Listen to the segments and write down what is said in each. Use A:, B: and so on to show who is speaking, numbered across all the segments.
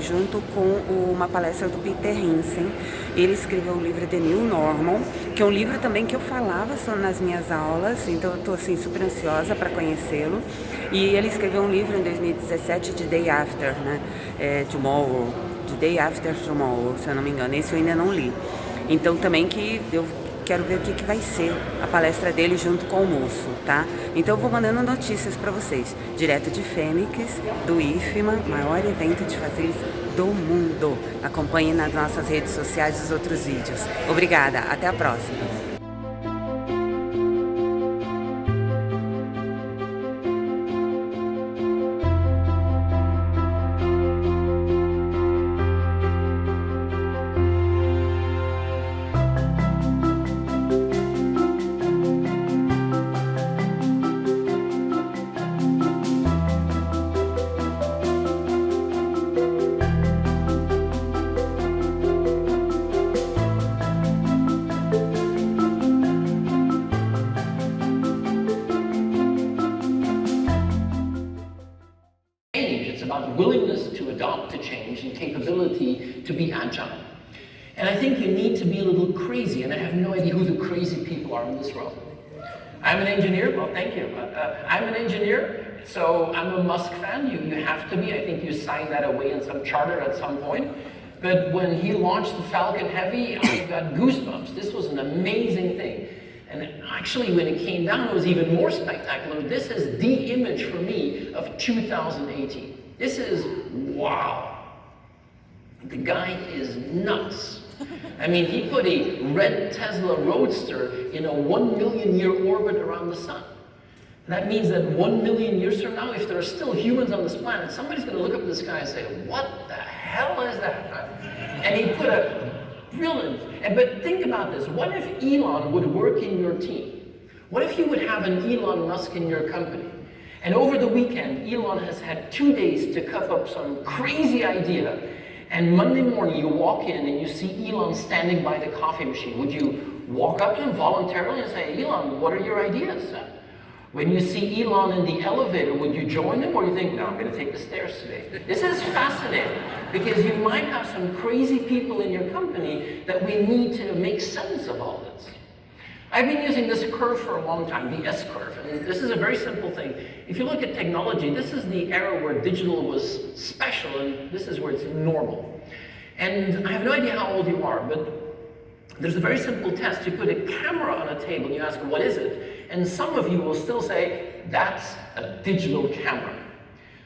A: junto com uma palestra do Peter Hinssen. Ele escreveu o livro The New Normal, que é um livro também que eu falava nas minhas aulas, então eu estou assim, super ansiosa para conhecê-lo. E ele escreveu um livro em 2017 de Day After, né? Tomorrow, de Day After Tomorrow, se eu não me engano. Esse eu ainda não li. Então também que eu quero ver o que vai ser a palestra dele junto com o moço, tá? Então eu vou mandando notícias para vocês, direto de Fênix, do IFMA, maior evento de fazeres do mundo. Acompanhe nas nossas redes sociais os outros vídeos. Obrigada, até a próxima!
B: About willingness to adopt to change and capability to be agile. And I think you need to be a little crazy, and I have no idea who the crazy people are in this room. I'm an engineer, well thank you. I'm an engineer, so I'm a Musk fan, you have to be. I think you signed that away in some charter at some point. But when he launched the Falcon Heavy, I got goosebumps. This was an amazing thing. And actually when it came down, it was even more spectacular. This is the image for me of 2018. This is, wow, the guy is nuts. I mean, he put a red Tesla Roadster in a 1 million year orbit around the sun. And that means that 1 million years from now, if there are still humans on this planet, somebody's gonna look up at this guy and say, what the hell is that? And he put a brilliant, but think about this, what if Elon would work in your team? What if you would have an Elon Musk in your company? And over the weekend, Elon has had 2 days to cup up some crazy idea. And Monday morning, you walk in and you see Elon standing by the coffee machine. Would you walk up to him voluntarily and say, Elon, what are your ideas? When you see Elon in the elevator, would you join him, or do you think, no, I'm going to take the stairs today? This is fascinating, because you might have some crazy people in your company that we need to make sense of all this. I've been using this curve for a long time, the S-curve, and this is a very simple thing. If you look at technology, this is the era where digital was special, and this is where it's normal. And I have no idea how old you are, but there's a very simple test. You put a camera on a table and you ask, what is it? And some of you will still say, that's a digital camera.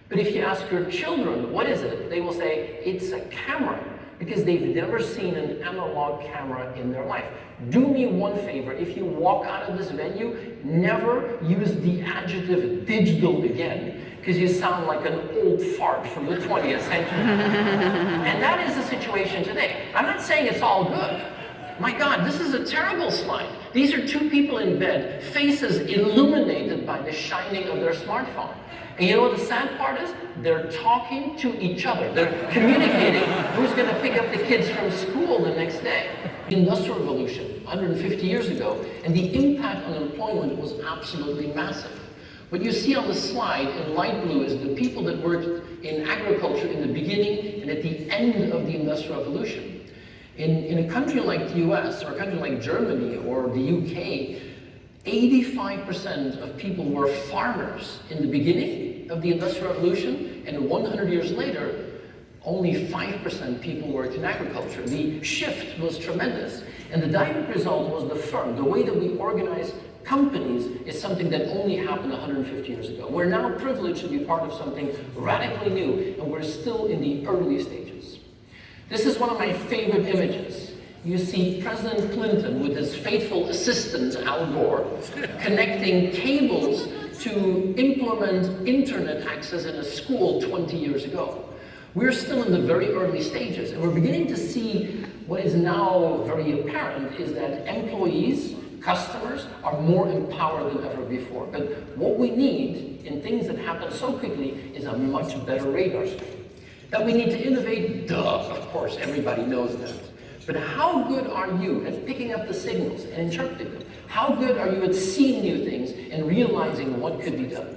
B: But if you ask your children, what is it? They will say, it's a camera, because they've never seen an analog camera in their life. Do me one favor, if you walk out of this venue, never use the adjective digital again, because you sound like an old fart from the 20th century. And that is the situation today. I'm not saying it's all good. My God, this is a terrible slide. These are two people in bed, faces illuminated by the shining of their smartphone. And you know what the sad part is? They're talking to each other. They're communicating who's going to pick up the kids from school the next day. The Industrial Revolution, 150 years ago, and the impact on employment was absolutely massive. What you see on the slide in light blue is the people that worked in agriculture in the beginning and at the end of the Industrial Revolution. In a country like the US, or a country like Germany or the UK, 85% of people were farmers in the beginning of the Industrial Revolution, and 100 years later, only 5% people worked in agriculture. The shift was tremendous, and the direct result was the firm. The way that we organize companies is something that only happened 150 years ago. We're now privileged to be part of something radically new, and we're still in the early stages. This is one of my favorite images. You see President Clinton with his faithful assistant, Al Gore, connecting cables to implement internet access in a school 20 years ago. We're still in the very early stages, and we're beginning to see what is now very apparent is that employees, customers, are more empowered than ever before. But what we need in things that happen so quickly is a much better radar screen. That we need to innovate, duh, of course, everybody knows that. But how good are you at picking up the signals and interpreting them? How good are you at seeing new things and realizing what could be done?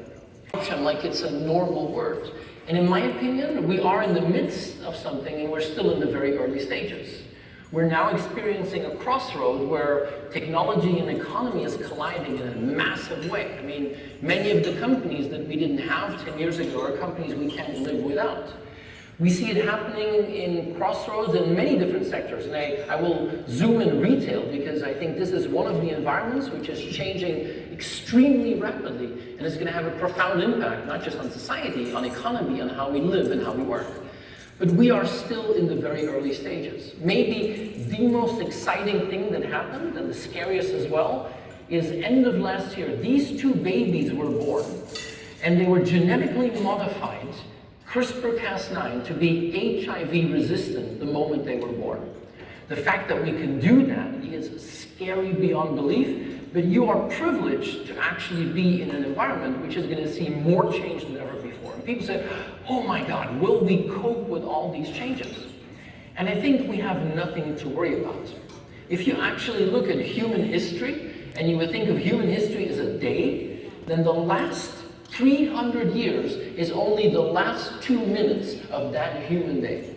B: Like it's a normal word. And in my opinion, we are in the midst of something and we're still in the very early stages. We're now experiencing a crossroad where technology and economy is colliding in a massive way. I mean, many of the companies that we didn't have 10 years ago are companies we can't live without. We see it happening in crossroads in many different sectors. And I will zoom in retail because I think this is one of the environments which is changing extremely rapidly and is going to have a profound impact, not just on society, on economy, on how we live and how we work. But we are still in the very early stages. Maybe the most exciting thing that happened, and the scariest as well, is end of last year, these two babies were born, and they were genetically modified, CRISPR-Cas9, to be HIV resistant the moment they were born. The fact that we can do that is scary beyond belief, but you are privileged to actually be in an environment which is going to see more change than ever before. And people say, oh my God, will we cope with all these changes? And I think we have nothing to worry about. If you actually look at human history, and you would think of human history as a day, then the last 300 years is only the last 2 minutes of that human day.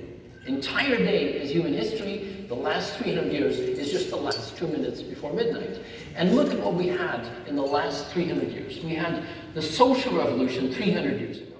B: Entire day is human history. The last 300 years is just the last 2 minutes before midnight. And look at what we had in the last 300 years. We had the social revolution 300 years ago.